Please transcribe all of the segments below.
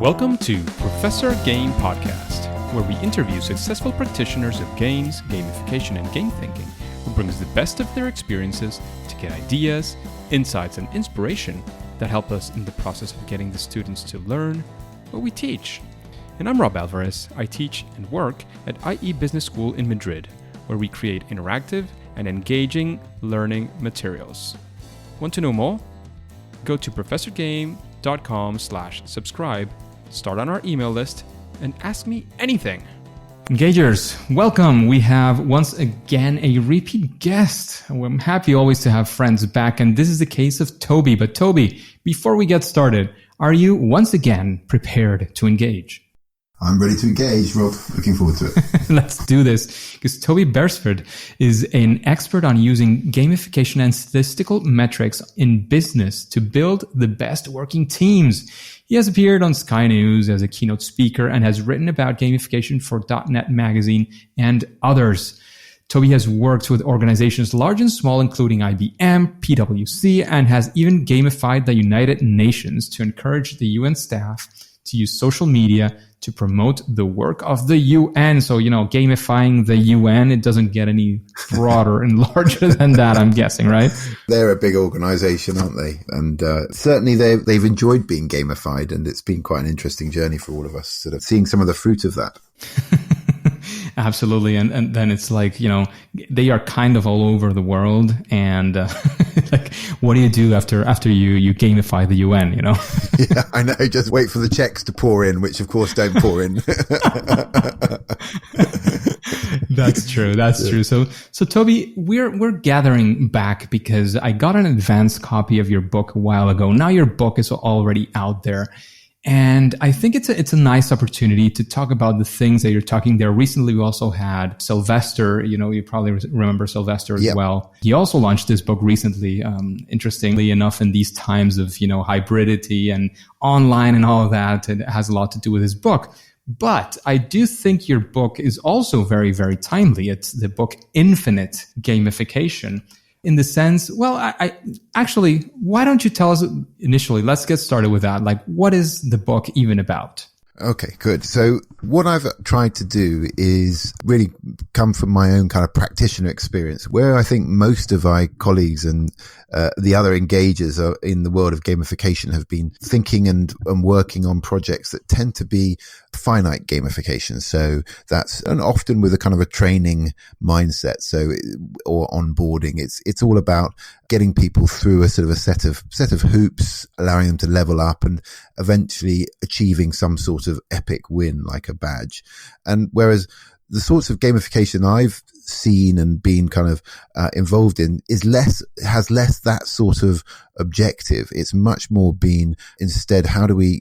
Welcome to Professor Game Podcast, where we interview successful practitioners of games, gamification, and game thinking who brings the best of their experiences to get ideas, insights, and inspiration that help us in the process of getting the students to learn what we teach. And I'm Rob Alvarez. I teach and work at IE Business School in Madrid, where we create interactive and engaging learning materials. Want to know more? Go to professorgame.com/subscribe, start on our email list, and ask me anything. Engagers, welcome. We have once again a repeat guest. I'm happy always to have friends back, and this is the case of Toby. But Toby, before we get started, are you once again prepared to engage? I'm ready to engage, Rob. Looking forward to it. Let's do this, because Toby Beresford is an expert on using gamification and statistical metrics in business to build the best working teams. He has appeared on Sky News as a keynote speaker and has written about gamification for .NET Magazine and others. Toby has worked with organizations large and small, including IBM, PwC, and has even gamified the United Nations to encourage the UN staff to use social media to promote the work of the UN. So, gamifying the UN, it doesn't get any broader and larger than that, I'm guessing, right? They're a big organization, aren't they? And certainly they've enjoyed being gamified, and it's been quite an interesting journey for all of us, sort of seeing some of the fruit of that. Absolutely. And then it's like, they are kind of all over the world. And like, what do you do after you gamify the UN, Yeah, I know. Just wait for the checks to pour in, which of course don't pour in. That's true. That's true. So Toby, we're gathering back because I got an advanced copy of your book a while ago. Now your book is already out there. And I think it's a nice opportunity to talk about the things that you're talking there. Recently, we also had Sylvester, you probably remember Sylvester as well. He also launched this book recently, interestingly enough, in these times of, hybridity and online and all of that. It has a lot to do with his book. But I do think your book is also very, very timely. It's the book Infinite Gamification. In the sense, well, I actually, why don't you tell us initially, let's get started with that. Like, what is the book even about? Okay, good. So what I've tried to do is really come from my own kind of practitioner experience, where I think most of my colleagues and the other engagers in the world of gamification have been thinking and working on projects that tend to be finite gamification. So and often with a kind of a training mindset. Or onboarding. It's all about getting people through a sort of a set of hoops, allowing them to level up and eventually achieving some sort of epic win, like a badge. And whereas the sorts of gamification I've seen and been kind of involved in has less that sort of objective. It's much more been instead, how do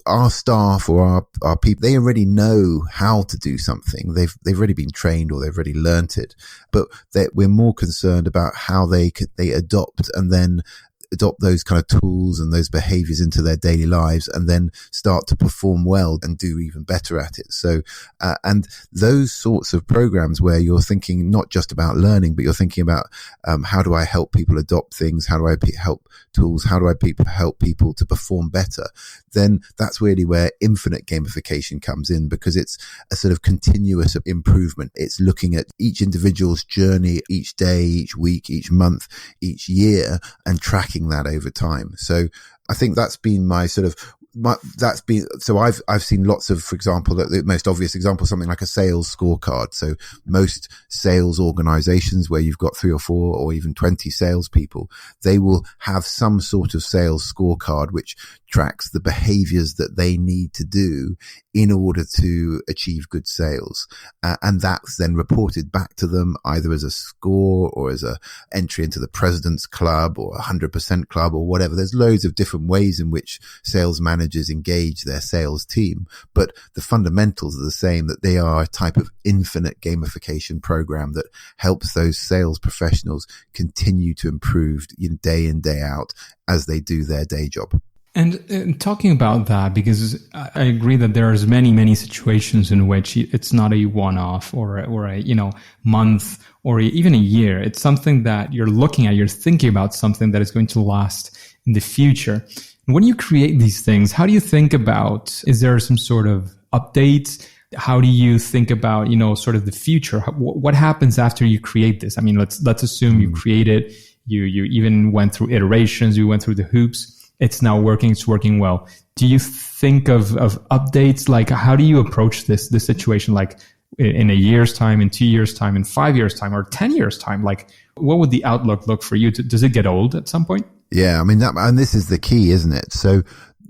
our staff or our people, they already know how to do something. They've already been trained or they've already learnt it, but we're more concerned about how they adopt those kind of tools and those behaviors into their daily lives and then start to perform well and do even better at it. So, and those sorts of programs where you're thinking not just about learning, but you're thinking about, how do I help people adopt things? How do I help tools? How do I help people to perform better? Then that's really where infinite gamification comes in, because it's a sort of continuous improvement. It's looking at each individual's journey each day, each week, each month, each year, and tracking that over time. So I think that's been so I've seen lots of, for example, the most obvious example, something like a sales scorecard. So most sales organizations where you've got 3 or 4 or even 20 salespeople, they will have some sort of sales scorecard which tracks the behaviors that they need to do in order to achieve good sales. And that's then reported back to them either as a score or as a entry into the President's Club or 100% Club or whatever. There's loads of different ways in which sales managers engage their sales team, but the fundamentals are the same, that they are a type of infinite gamification program that helps those sales professionals continue to improve day in, day out as they do their day job. And talking about that, because I agree that there's many situations in which it's not a one-off or a month or even a year. It's something that you're looking at, you're thinking about something that is going to last in the future. When you create these things, how do you think about, is there some sort of updates? How do you think about, sort of the future? What happens after you create this? I mean, let's assume you create it. You even went through iterations. You went through the hoops. It's now working. It's working well. Do you think of updates? Like, how do you approach this situation? Like in a year's time, in 2 years' time, in 5 years' time, or 10 years' time? Like, what would the outlook look for you? Does it get old at some point? Yeah, I mean, and this is the key, isn't it? So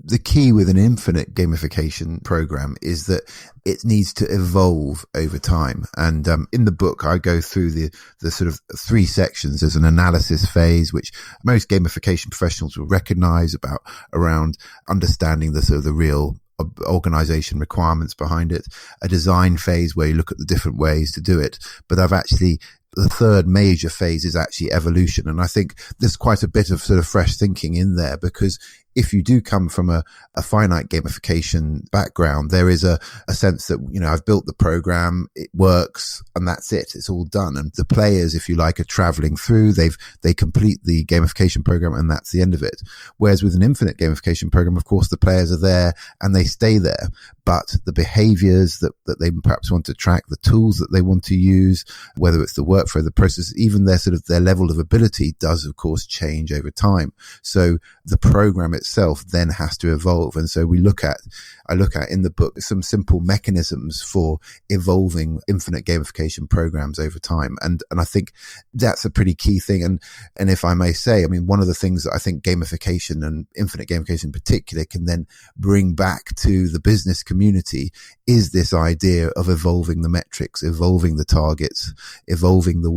the key with an infinite gamification program is that it needs to evolve over time. And in the book, I go through the sort of 3 sections. There's an analysis phase, which most gamification professionals will recognize around understanding the sort of the real organization requirements behind it. A design phase where you look at the different ways to do it. But the third major phase is actually evolution. And I think there's quite a bit of sort of fresh thinking in there, because if you do come from a finite gamification background, there is a sense that, I've built the program, it works, and that's it. It's all done. And the players, if you like, are traveling through, they complete the gamification program, and that's the end of it. Whereas with an infinite gamification program, of course, the players are there and they stay there. But the behaviors that they perhaps want to track, the tools that they want to use, whether it's the workflow, the process, even their level of ability does, of course, change over time. So the program itself then has to evolve. And so I look at in the book some simple mechanisms for evolving infinite gamification programs over time. And I think that's a pretty key thing. And if I may say, I mean, one of the things that I think gamification and infinite gamification in particular can then bring back to the business community is this idea of evolving the metrics, evolving the targets, evolving the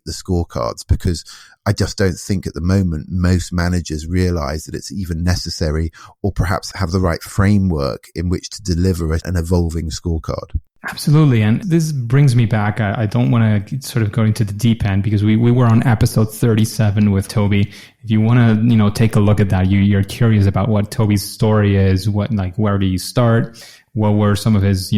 scorecards, because I just don't think at the moment most managers realize that it's even necessary, or perhaps have the right framework in which to deliver an evolving scorecard. Absolutely. And this brings me back. I don't want to sort of go into the deep end, because we were on episode 37 with Toby. If you want to, take a look at that, you're curious about what Toby's story is, where do you start? What were some of his,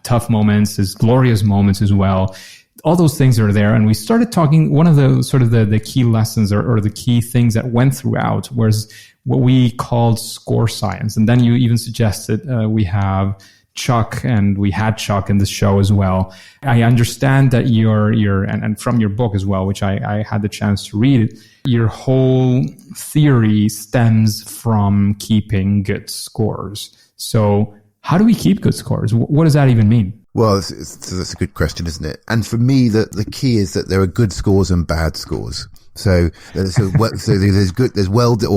tough moments, his glorious moments as well? All those things are there. And we started talking, one of the sort of the key lessons or the key things that went throughout was what we called score science. And then you even suggested we have Chuck, and we had Chuck in the show as well. I understand that and from your book as well, which I had the chance to read it, your whole theory stems from keeping good scores. So how do we keep good scores? What does that even mean? Well, that's a good question, isn't it? And for me, the key is that there are good scores and bad scores. So there's or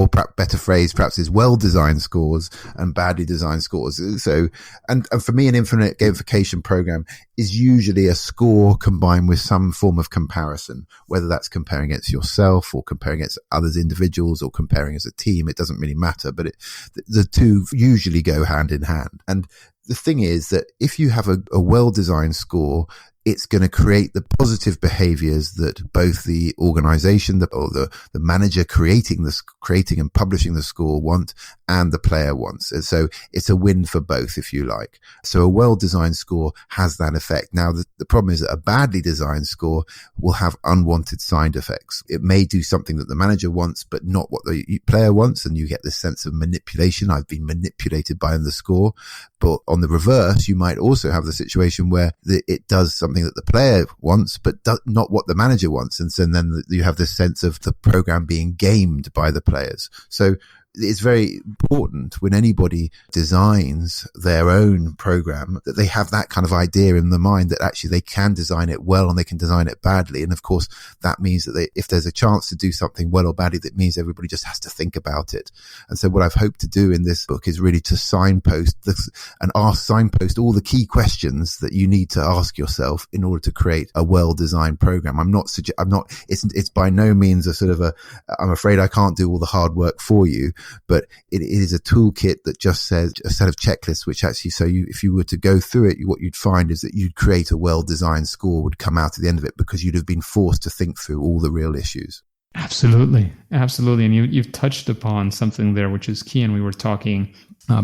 perhaps better phrase, perhaps there's well-designed scores and badly designed scores. So, and for me, an infinite gamification program is usually a score combined with some form of comparison, whether that's comparing against yourself or comparing against others, individuals, or comparing as a team. It doesn't really matter, but the two usually go hand in hand. And the thing is that if you have a well-designed score, it's going to create the positive behaviors that both the organization or the manager creating and publishing the score want, and the player wants. And so it's a win for both, if you like. So a well-designed score has that effect. Now, the problem is that a badly designed score will have unwanted side effects. It may do something that the manager wants, but not what the player wants. And you get this sense of manipulation. I've been manipulated by the score. But on the reverse, you might also have the situation where it does something that the player wants, but not what the manager wants. And so then you have this sense of the program being gamed by the players. So it's very important when anybody designs their own program that they have that kind of idea in the mind that actually they can design it well and they can design it badly. And of course, that means that if there's a chance to do something well or badly, that means everybody just has to think about it. And so what I've hoped to do in this book is really to signpost all the key questions that you need to ask yourself in order to create a well-designed program. It's by no means I'm afraid I can't do all the hard work for you, but it is a toolkit that just says a set of checklists, which actually, if you were to go through it, what you'd find is that you'd create a well-designed score would come out at the end of it, because you'd have been forced to think through all the real issues. Absolutely. And you've touched upon something there, which is key. And we were talking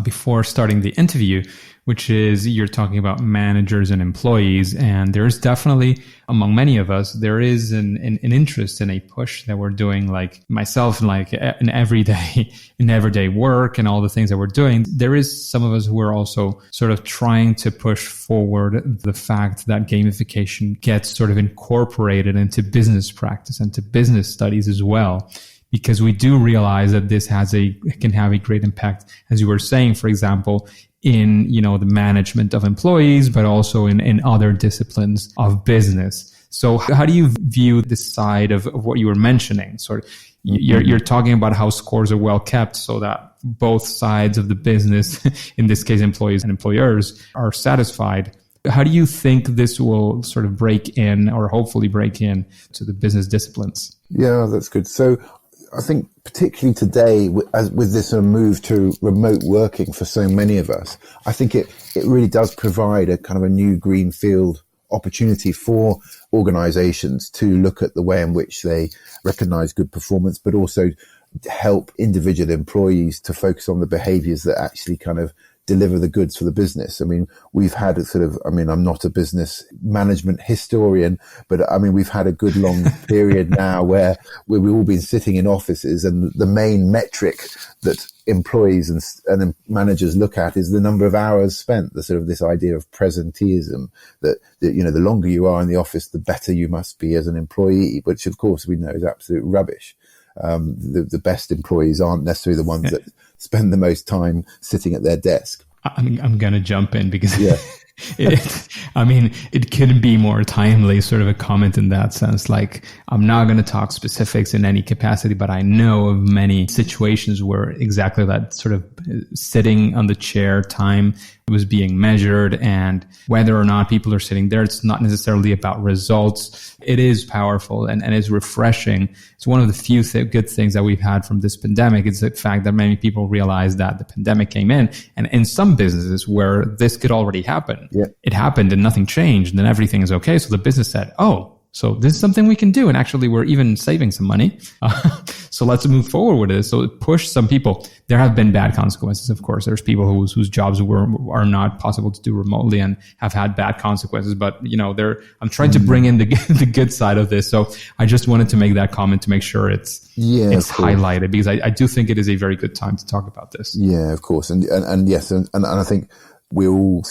before starting the interview, which is you're talking about managers and employees. And there's definitely, among many of us, there is an interest and a push that we're doing, like myself, like in everyday work and all the things that we're doing. There is some of us who are also sort of trying to push forward the fact that gamification gets sort of incorporated into business practice and to business studies as well, because we do realize that this can have a great impact, as you were saying, for example, in, the management of employees, but also in other disciplines of business. So how do you view this side of what you were mentioning? Sort of, you're talking about how scores are well kept so that both sides of the business, in this case, employees and employers, are satisfied. How do you think this will sort of break in, or hopefully break in, to the business disciplines? Yeah, that's good. So I think particularly today, with this sort of move to remote working for so many of us, I think it really does provide a kind of a new greenfield opportunity for organizations to look at the way in which they recognize good performance, but also help individual employees to focus on the behaviors that actually kind of deliver the goods for the business. I mean, we've had I'm not a business management historian, but we've had a good long period now where we've all been sitting in offices, and the main metric that employees and managers look at is the number of hours spent, the sort of this idea of presenteeism, that the longer you are in the office, the better you must be as an employee, which of course we know is absolute rubbish. The best employees aren't necessarily the ones that spend the most time sitting at their desk. I'm going to jump in because it couldn't be more timely, sort of a comment in that sense. Like, I'm not going to talk specifics in any capacity, but I know of many situations where exactly that sort of sitting on the chair time was being measured, and whether or not people are sitting there, it's not necessarily about results. It is powerful and it's refreshing. It's one of the few good things that we've had from this pandemic. It's the fact that many people realized that the pandemic came in, and in some businesses where this could already happen, it happened and nothing changed, and then everything is okay. So the business said, oh, so this is something we can do. And actually, we're even saving some money. So let's move forward with it. So it pushed some people. There have been bad consequences, of course. There's people whose jobs are not possible to do remotely and have had bad consequences. But, I'm trying to bring in the good side of this. So I just wanted to make that comment to make sure it's highlighted, because I do think it is a very good time to talk about this. Yeah, of course. And yes. And I think we're all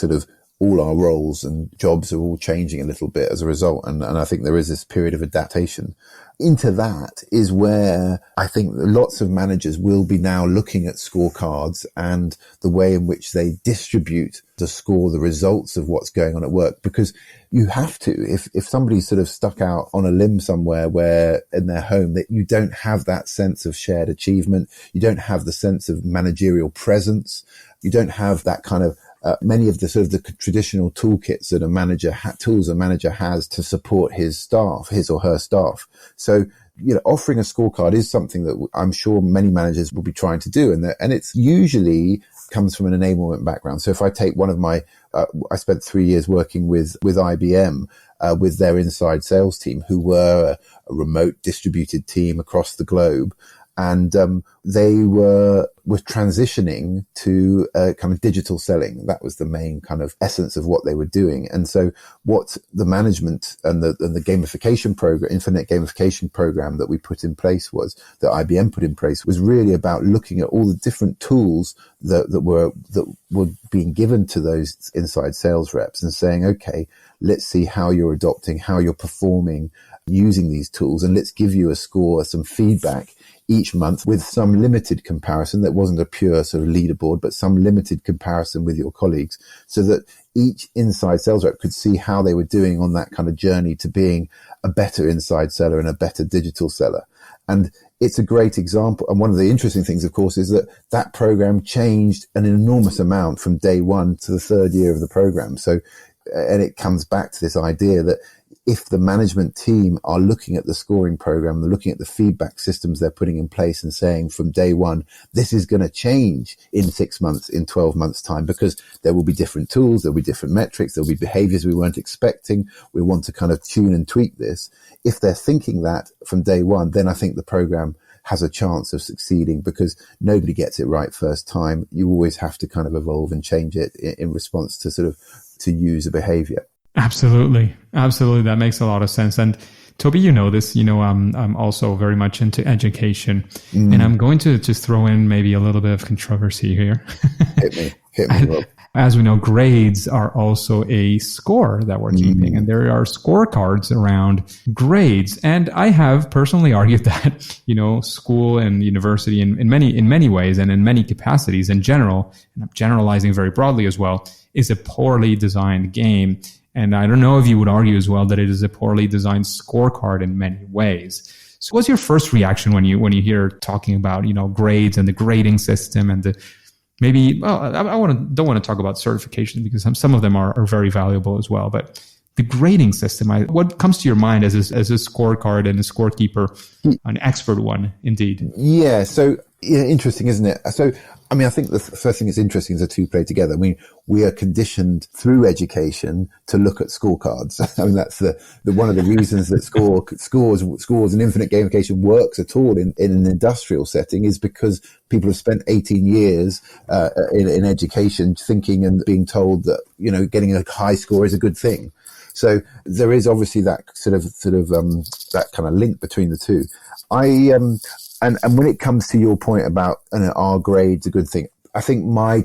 all our roles and jobs are all changing a little bit as a result. And I think there is this period of adaptation. Into that is where I think lots of managers will be now looking at scorecards and the way in which they distribute the score, the results of what's going on at work, because you have to, if somebody's sort of stuck out on a limb somewhere where in their home, that you don't have that sense of shared achievement, you don't have the sense of managerial presence, you don't have that kind of many of the sort of the traditional toolkits that tools a manager has to support his or her staff. So, offering a scorecard is something that I'm sure many managers will be trying to do. And it's usually comes from an enablement background. So if I take one of my, I spent 3 years working with IBM, with their inside sales team, who were a remote distributed team across the globe. And they were transitioning to kind of digital selling. That was the main kind of essence of what they were doing. And so what the management and the gamification program, infinite gamification program that we put in place that IBM put in place, was really about looking at all the different tools that were being given to those inside sales reps and saying, okay, let's see how you're adopting, how you're performing using these tools, and let's give you a score, some feedback each month with some limited comparison that wasn't a pure sort of leaderboard, but some limited comparison with your colleagues, so that each inside sales rep could see how they were doing on that kind of journey to being a better inside seller and a better digital seller. And it's a great example. And one of the interesting things, of course, is that program changed an enormous amount from day one to the third year of the program. So, and it comes back to this idea that if the management team are looking at the scoring program, they're looking at the feedback systems they're putting in place and saying from day one, this is going to change in 6 months, in 12 months time, because there will be different tools, there'll be different metrics, there'll be behaviors we weren't expecting. We want to kind of tune and tweak this. If they're thinking that from day one, then I think the program has a chance of succeeding, because nobody gets it right first time. You always have to kind of evolve and change it in response to sort of to user behavior. Absolutely. Absolutely. That makes a lot of sense. And Toby, you know this, I'm also very much into education, and I'm going to just throw in maybe a little bit of controversy here. Hit me, Rob. As we know, grades are also a score that we're keeping, and there are scorecards around grades. And I have personally argued that, school and university in many ways and in many capacities in general, and I'm generalizing very broadly as well, is a poorly designed game. And I don't know if you would argue as well that it is a poorly designed scorecard in many ways. So what's your first reaction when you hear talking about, grades and the grading system and the maybe, well, I don't want to talk about certification because some of them are very valuable as well, but the grading system, what comes to your mind as a scorecard and a scorekeeper, an expert one, indeed? Yeah. So interesting, isn't it? So, I think the first thing that's interesting is the two play together. We are conditioned through education to look at scorecards. That's the one of the reasons that scores and infinite gamification works at all in an industrial setting is because people have spent 18 years in education thinking and being told that, getting a high score is a good thing. So there is obviously that sort of that kind of link between the two. And when it comes to your point about are grades a good thing, I think my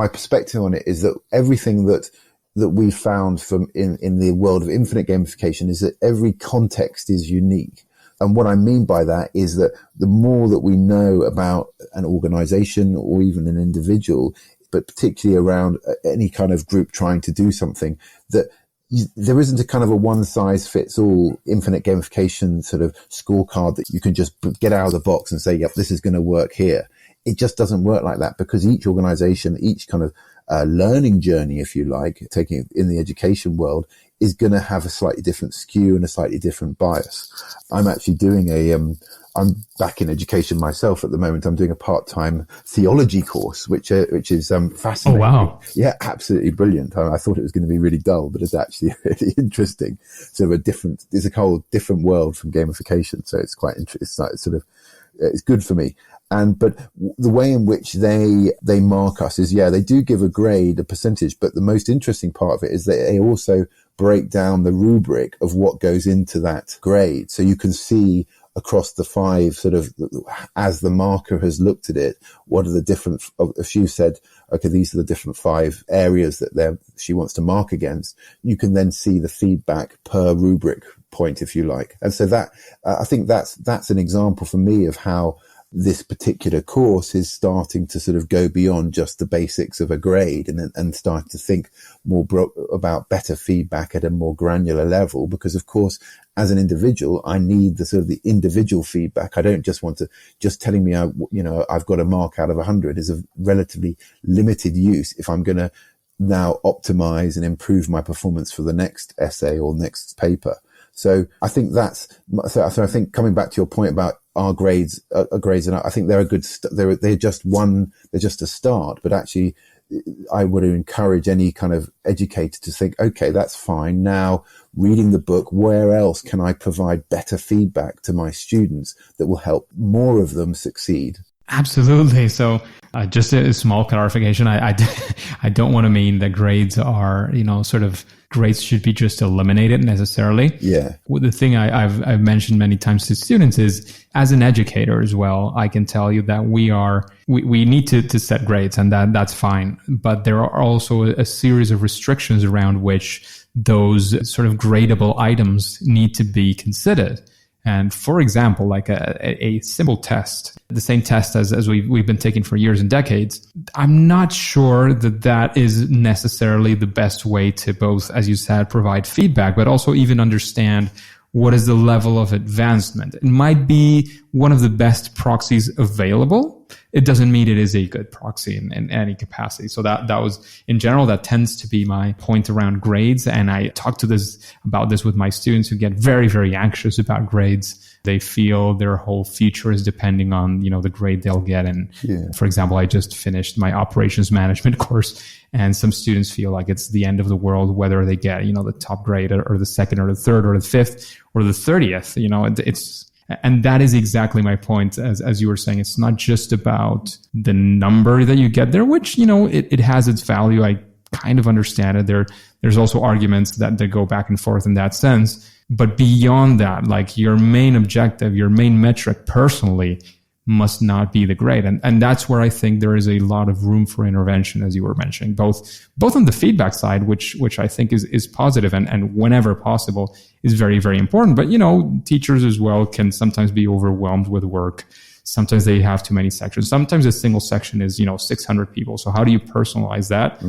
perspective on it is that everything that we've found from in the world of infinite gamification is that every context is unique. And what I mean by that is that the more that we know about an organization or even an individual, but particularly around any kind of group trying to do something, that there isn't a kind of a one size fits all infinite gamification sort of scorecard that you can just get out of the box and say, yep, this is going to work here. It just doesn't work like that, because each organization, each kind of learning journey, if you like, taking it in the education world, is going to have a slightly different skew and a slightly different bias. I'm actually doing I'm back in education myself at the moment. I'm doing a part-time theology course, which is fascinating. Oh, wow. Yeah, absolutely brilliant. I thought it was going to be really dull, but it's actually really interesting. Sort of it's a whole different world from gamification. So it's quite interesting. It's good for me. But the way in which they mark us is, they do give a grade, a percentage, but the most interesting part of it is that they also break down the rubric of what goes into that grade. So you can see across the 5 sort of, as the marker has looked at it, what are the different, if you said, okay, these are the different 5 areas that she wants to mark against, you can then see the feedback per rubric point, if you like. And so that, I think that's an example for me of how this particular course is starting to sort of go beyond just the basics of a grade and start to think more about better feedback at a more granular level. Because of course, as an individual, I need the sort of the individual feedback. I don't just want to just telling me, I've got a mark out of 100 is of relatively limited use if I'm going to now optimize and improve my performance for the next essay or next paper. So I think I think coming back to your point about our grades, and I think they're a good, they're just a start, but actually I would encourage any kind of educator to think, okay, that's fine. Now reading the book, where else can I provide better feedback to my students that will help more of them succeed? Absolutely. So just a small clarification. I don't want to mean that grades are, sort of grades should be just eliminated necessarily. Yeah. Well, the thing I've mentioned many times to students is, as an educator as well, I can tell you that we need to set grades, and that's fine. But there are also a series of restrictions around which those sort of gradable items need to be considered. And for example, like a simple test, the same test as we've been taking for years and decades, I'm not sure that is necessarily the best way to both, as you said, provide feedback, but also even understand what is the level of advancement. It might be one of the best proxies available. It doesn't mean it is a good proxy in any capacity. So that was, in general, that tends to be my point around grades. And I talk about this with my students who get very, very anxious about grades. They feel their whole future is depending on, the grade they'll get. And for example, I just finished my operations management course, and some students feel like it's the end of the world, whether they get, the top grade or the second or the third or the fifth or the 30th. And that is exactly my point. As you were saying, it's not just about the number that you get there, which, it has its value. I kind of understand it. There's also arguments that go back and forth in that sense. But beyond that, like your main objective, your main metric personally must not be the grade. And that's where I think there is a lot of room for intervention, as you were mentioning, both on the feedback side, which I think is positive and whenever possible is very, very important. But, teachers as well can sometimes be overwhelmed with work. Sometimes they have too many sections. Sometimes a single section is, 600 people. So how do you personalize that?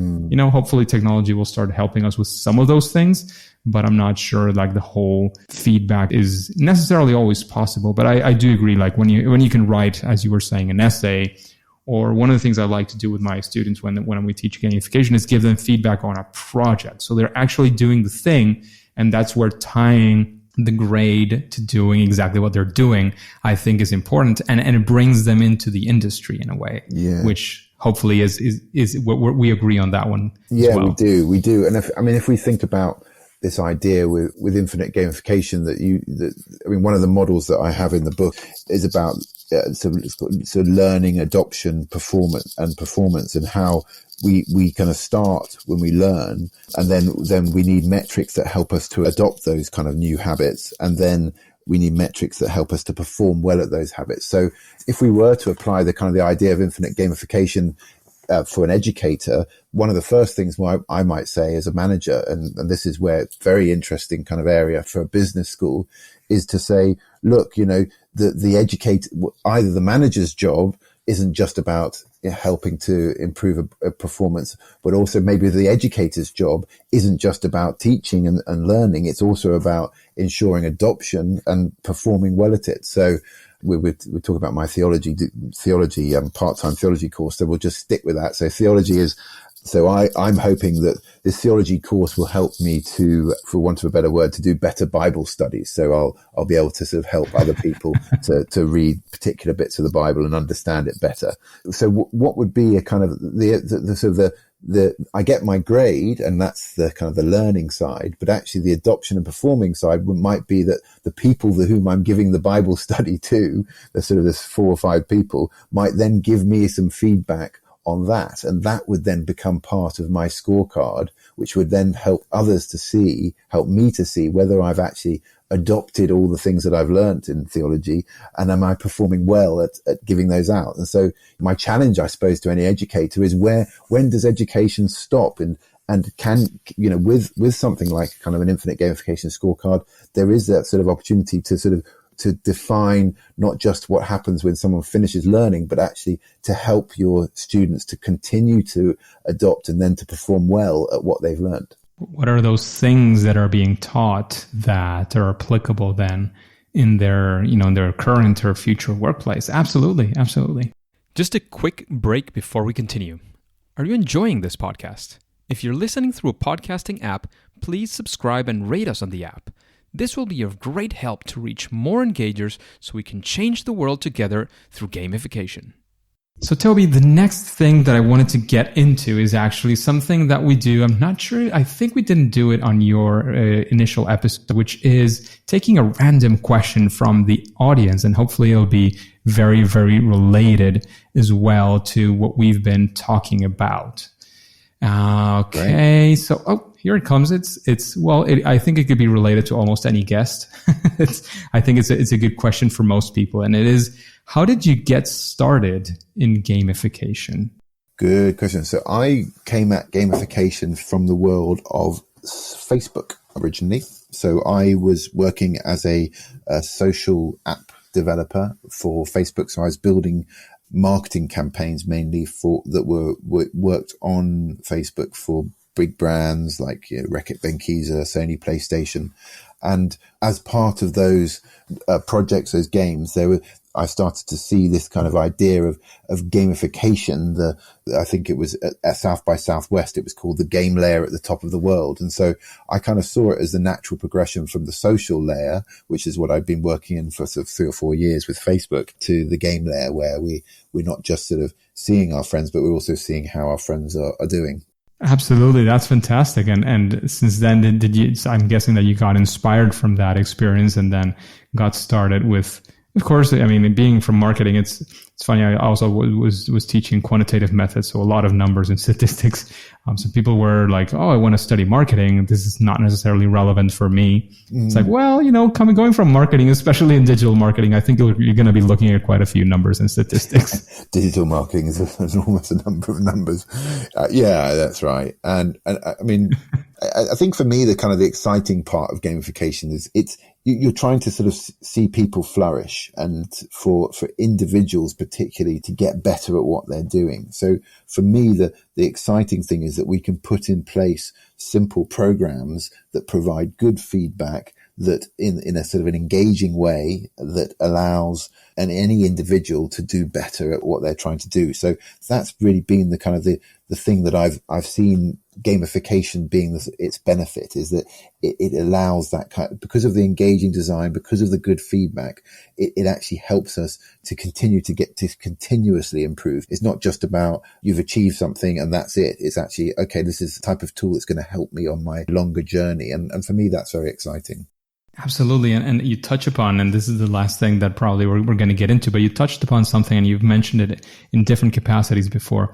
Hopefully technology will start helping us with some of those things, but I'm not sure like the whole feedback is necessarily always possible. But I do agree, like when you can write, as you were saying, an essay, or one of the things I like to do with my students when we teach gamification is give them feedback on a project. So they're actually doing the thing, and that's where tying the grade to doing exactly what they're doing, I think is important. And it brings them into the industry in a way, which hopefully is what we agree on that one. Yeah, as well. we do. And if we think about this idea with infinite gamification one of the models that I have in the book is about so learning, adoption, performance, and how we kind of start when we learn, and then we need metrics that help us to adopt those kind of new habits, and then we need metrics that help us to perform well at those habits. So if we were to apply the idea of infinite gamification for an educator, one of the first things I might say as a manager, and this is where it's very interesting kind of area for a business school, is to say, look, the educator, either the manager's job isn't just about helping to improve a performance, but also maybe the educator's job isn't just about teaching and learning. It's also about ensuring adoption and performing well at it. So we talk about my theology part-time theology course, so we'll just stick with that. So theology is, I'm hoping that this theology course will help me to, for want of a better word, to do better Bible studies. So I'll be able to sort of help other people to read particular bits of the Bible and understand it better. So what would be a kind of the sort of I get my grade, and that's the kind of the learning side, but actually the adoption and performing side might be that the people to whom I'm giving the Bible study to, the sort of this 4 or 5 people, might then give me some feedback on that. And that would then become part of my scorecard, which would then help me to see whether I've actually adopted all the things that I've learned in theology, and am I performing well at giving those out. And so my challenge, I suppose, to any educator is when does education stop? And can, with something like kind of an infinite gamification scorecard, there is that sort of opportunity to define not just what happens when someone finishes learning, but actually to help your students to continue to adopt and then to perform well at what they've learned. What are those things that are being taught that are applicable then in their current or future workplace? Absolutely. Absolutely. Just a quick break before we continue. Are you enjoying this podcast? If you're listening through a podcasting app, please subscribe and rate us on the app. This will be of great help to reach more engagers so we can change the world together through gamification. So Toby, the next thing that I wanted to get into is actually something that we do. I'm not sure. I think we didn't do it on your initial episode, which is taking a random question from the audience. And hopefully it'll be very, very related as well to what we've been talking about. Okay. Right. So, here it comes. I think it could be related to almost any guest. I think it's a good question for most people. And it is, how did you get started in gamification? Good question. So I came at gamification from the world of Facebook originally. So I was working as a social app developer for Facebook. So I was building marketing campaigns mainly that were worked on Facebook for big brands like Reckitt Benckiser, Sony PlayStation. And as part of those projects, those games, I started to see this kind of idea of gamification. I think it was at South by Southwest, it was called the game layer at the top of the world. And so I kind of saw it as the natural progression from the social layer, which is what I'd been working in for sort of 3 or 4 years with Facebook, to the game layer, where we're not just sort of seeing our friends, but we're also seeing how our friends are doing. Absolutely, that's fantastic. And since then, did you? I'm guessing that you got inspired from that experience, and then got started with. Of course, I mean, being from marketing, it's funny. I also was teaching quantitative methods, so a lot of numbers and statistics. So people were like, "Oh, I want to study marketing. This is not necessarily relevant for me." It's like, well, going from marketing, especially in digital marketing, I think you're going to be looking at quite a few numbers and statistics. Digital marketing is almost a number of numbers. Yeah, that's right. And I mean, I think for me, the exciting part of gamification is you're trying to sort of see people flourish, and for individuals particularly to get better at what they're doing. So for me, the exciting thing is that we can put in place simple programs that provide good feedback, that in a sort of an engaging way that allows any individual to do better at what they're trying to do. So that's really been the thing that I've seen gamification being its benefit, is that it allows that because of the engaging design, because of the good feedback, it actually helps us to continue to get to continuously improve. It's not just about you've achieved something and that's it. It's actually, okay, this is the type of tool that's going to help me on my longer journey. And for me, that's very exciting. Absolutely. And you touch upon, and this is the last thing that probably we're going to get into, but you touched upon something and you've mentioned it in different capacities before.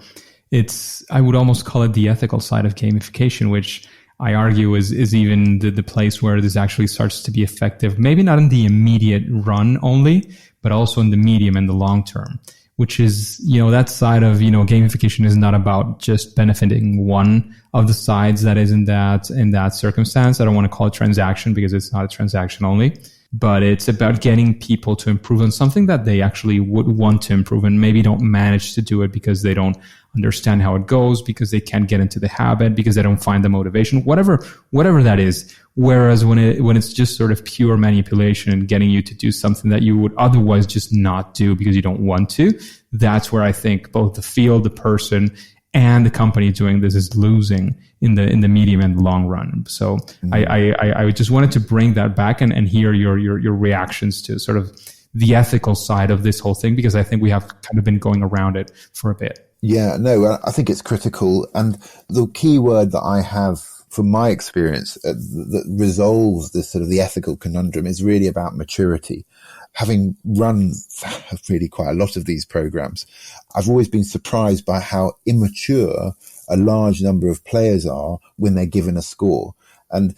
I would almost call it the ethical side of gamification, which I argue is even the place where this actually starts to be effective, maybe not in the immediate run only, but also in the medium and the long term, which is, that side of, gamification is not about just benefiting one of the sides that is in that circumstance. I don't want to call it transaction because it's not a transaction only, but it's about getting people to improve on something that they actually would want to improve and maybe don't manage to do it because they don't understand how it goes, because they can't get into the habit, because they don't find the motivation, whatever that is. Whereas when it's just sort of pure manipulation and getting you to do something that you would otherwise just not do because you don't want to, that's where I think both the field, the person, and the company doing this is losing in the medium and long run. So I just wanted to bring that back and hear your reactions to sort of the ethical side of this whole thing, because I think we have kind of been going around it for a bit. Yeah, no, I think it's critical. And the key word that I have from my experience that resolves this sort of the ethical conundrum is really about maturity. Having run really quite a lot of these programs, I've always been surprised by how immature a large number of players are when they're given a score. And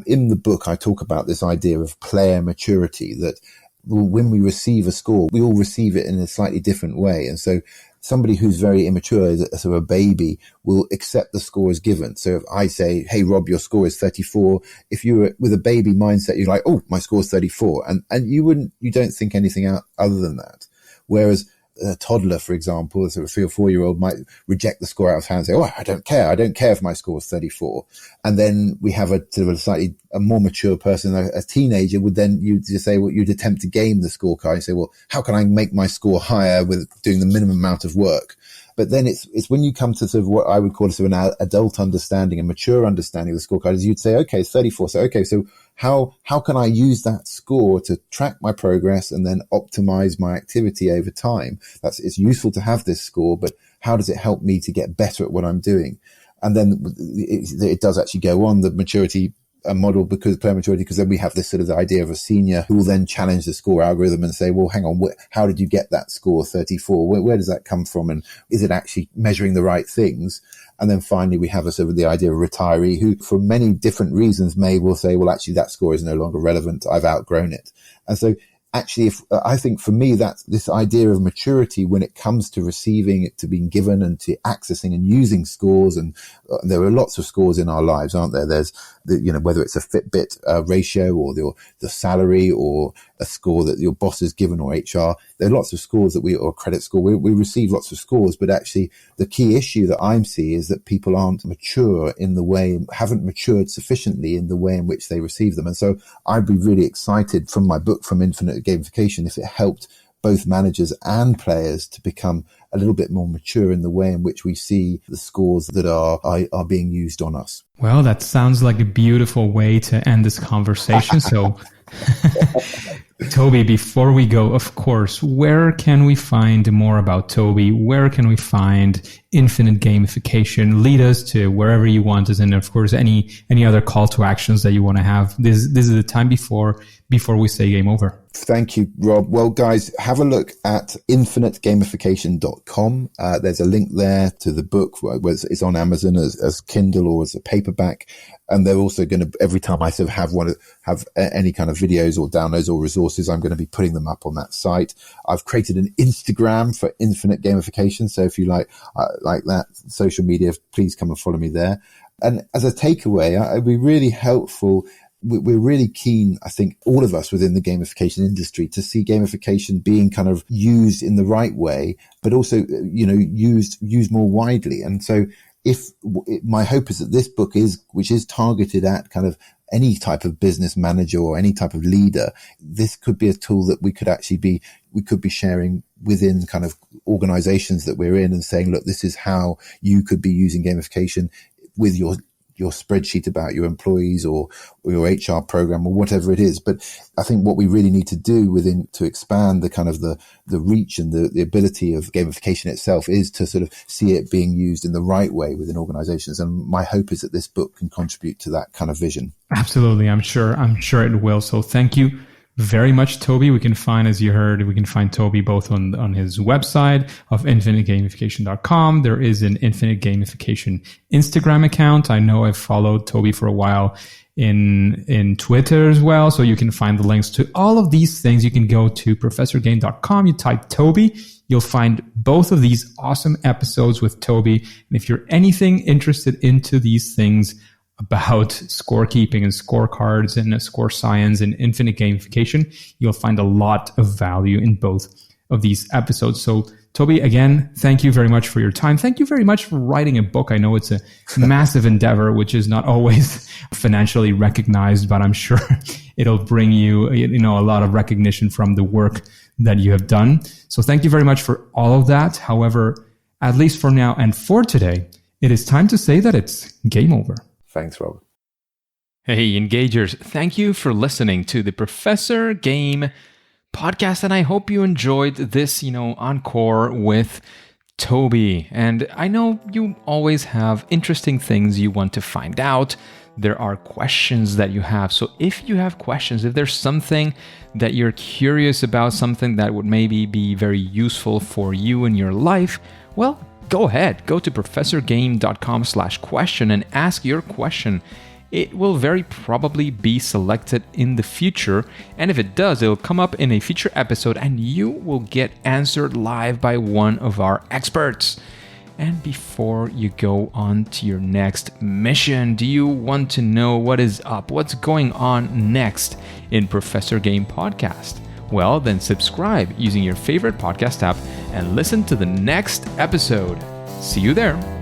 in the book, I talk about this idea of player maturity, that when we receive a score, we all receive it in a slightly different way. And so somebody who's very immature, sort of a baby, will accept the score as given. So if I say, hey, Rob, your score is 34, if you were with a baby mindset, you're like, oh, my score is 34. And you don't think anything out other than that. Whereas a toddler, for example, a sort of 3 or 4 year old might reject the score out of hand and say, oh, I don't care if my score is 34. And then we have a sort of a more mature person, a teenager would then, you'd just say, well, you'd attempt to game the scorecard and say, well, how can I make my score higher with doing the minimum amount of work? But then it's when you come to sort of what I would call sort of an adult understanding, a mature understanding of the scorecard, is you'd say, okay, it's 34. So, okay, so how can I use that score to track my progress and then optimize my activity over time? It's useful to have this score, but how does it help me to get better at what I'm doing? And then it does actually go on the maturity model, because player maturity, because then we have this sort of the idea of a senior who will then challenge the score algorithm and say, well, hang on, how did you get that score 34? Where does that come from? And is it actually measuring the right things? And then finally, we have a sort of the idea of a retiree who, for many different reasons, will say, well, actually, that score is no longer relevant. I've outgrown it. And so actually, I think for me, that this idea of maturity when it comes to receiving, to being given and to accessing and using scores, and there are lots of scores in our lives, aren't there? There's whether it's a Fitbit ratio or the salary or a score that your boss has given, or HR. There are lots of scores or credit score. We receive lots of scores, but actually the key issue that I'm seeing is that people aren't mature haven't matured sufficiently in the way in which they receive them. And so I'd be really excited from my book, From Infinite Gamification, if it helped both managers and players to become a little bit more mature in the way in which we see the scores that are being used on us. Well, that sounds like a beautiful way to end this conversation. So Toby, before we go, of course, where can we find more about Toby? Where can we find Infinite Gamification? Lead us to wherever you want us, and of course, any other call to actions that you want to have. This is the time before we say game over. Thank you, Rob. Well, guys, have a look at infiniteGamification.com. There's a link there to the book. It's on Amazon as Kindle or as a paperback. And they're also going to, every time I sort of have any kind of videos or downloads or resources, I'm going to be putting them up on that site. I've created an Instagram for Infinite Gamification. So if you like that social media, please come and follow me there. And as a takeaway, it'd be really helpful. We're really keen, I think, all of us within the gamification industry, to see gamification being kind of used in the right way, but also, used more widely. And so my hope is that this book which is targeted at kind of any type of business manager or any type of leader, this could be a tool that we could be sharing within kind of organizations that we're in and saying, look, this is how you could be using gamification with your spreadsheet about your employees or your HR program or whatever it is. But I think what we really need to do to expand the kind of the reach and the ability of gamification itself is to sort of see it being used in the right way within organizations. And my hope is that this book can contribute to that kind of vision. Absolutely. I'm sure it will. So thank you very much, Toby. We can find Toby both on his website of infiniteGamification.com. There is an Infinite Gamification Instagram account. I know I've followed Toby for a while in Twitter as well. So you can find the links to all of these things. You can go to ProfessorGame.com. You type Toby. You'll find both of these awesome episodes with Toby. And if you're anything interested into these things about scorekeeping and scorecards and score science and infinite gamification, you'll find a lot of value in both of these episodes. So Toby, again, thank you very much for your time. Thank you very much for writing a book. I know it's a massive endeavor, which is not always financially recognized, but I'm sure it'll bring you, a lot of recognition from the work that you have done. So thank you very much for all of that. However, at least for now and for today, it is time to say that it's game over. Thanks, Rob. Hey, Engagers. Thank you for listening to the Professor Game podcast, and I hope you enjoyed this, encore with Toby. And I know you always have interesting things you want to find out. There are questions that you have. So if you have questions, if there's something that you're curious about, something that would maybe be very useful for you in your life, well, go ahead, go to professorgame.com/question and ask your question. It will very probably be selected in the future, and if it does, it'll come up in a future episode and you will get answered live by one of our experts. And before you go on to your next mission, do you want to know what is up, what's going on next in Professor Game Podcast? Well, then subscribe using your favorite podcast app and listen to the next episode. See you there.